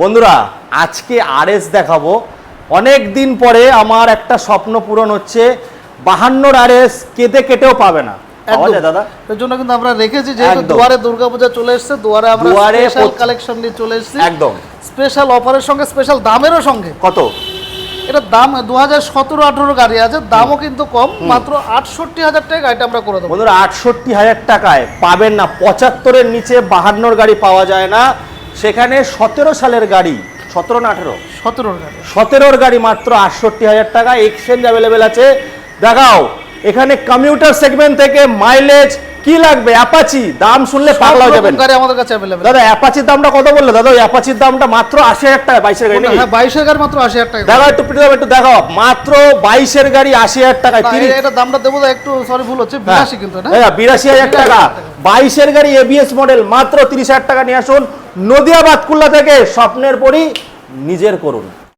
বন্ধুরা আজকে আরএস দেখাবো। অনেক দিন পরে আমার একটা স্বপ্ন পূরণ হচ্ছে। 52 আরএস কেটে কেটেও পাবে না, পাওয়া যায় দাদা। এর জন্য কিন্তু আমরা রেখেছি, যেহেতু দুয়ারে দুর্গাপূজা চলে এসেছে, দুয়ারে আমরা স্পেশাল কালেকশন নিয়ে চলে এসেছি। একদম স্পেশাল অফারের সঙ্গে, স্পেশাল দামেরও সঙ্গে। কত? এটার দাম 2017-18 গাড়ি আছে, দামও কিন্তু কম, মাত্র 68,000 টাকা গাড়িটা আমরা করে দেবো। বন্ধুরা 68,000 টাকায় পাবেন না। 75-এর নিচে 52 গাড়ি পাওয়া যায় না। সেখানে 17 সালের গাড়ি, 17 না 18? 17 গাড়ি, 17 গাড়ি মাত্র 68,000 টাকা। এক্সচেঞ্জ অ্যাভেলেবেল আছে। দেখাও এখানে কমিউটার সেগমেন্ট থেকে মাইলেজ কি লাগবে, অ্যাপাচি দাম শুনলে পাগলা হয়ে যাবেন। গাড়ি আমাদের কাছে অ্যাভেলেবল। দাদা অ্যাপাচির দামটা কত বললে দাদা? ওই অ্যাপাচির দামটা মাত্র 80,000 টাকা। 22-এর গাড়ি নাকি? হ্যাঁ, 22-এর গাড়ি মাত্র 80,000 টাকা। দেখো একটু পিটে একটু দেখাও, মাত্র 22-এর গাড়ি 80,000 টাকায়। এটা দামটা দেবো একটু, সরি ভুল হচ্ছে, 82 কিন্তু না, 82,000 টাকা। 22-এর গাড়ি এবিএস মডেল মাত্র 30,000 টাকা নিয়ে আসুন নদিয়া বাতকুল্লা থেকে। স্বপ্নের পরি নিজের করুন।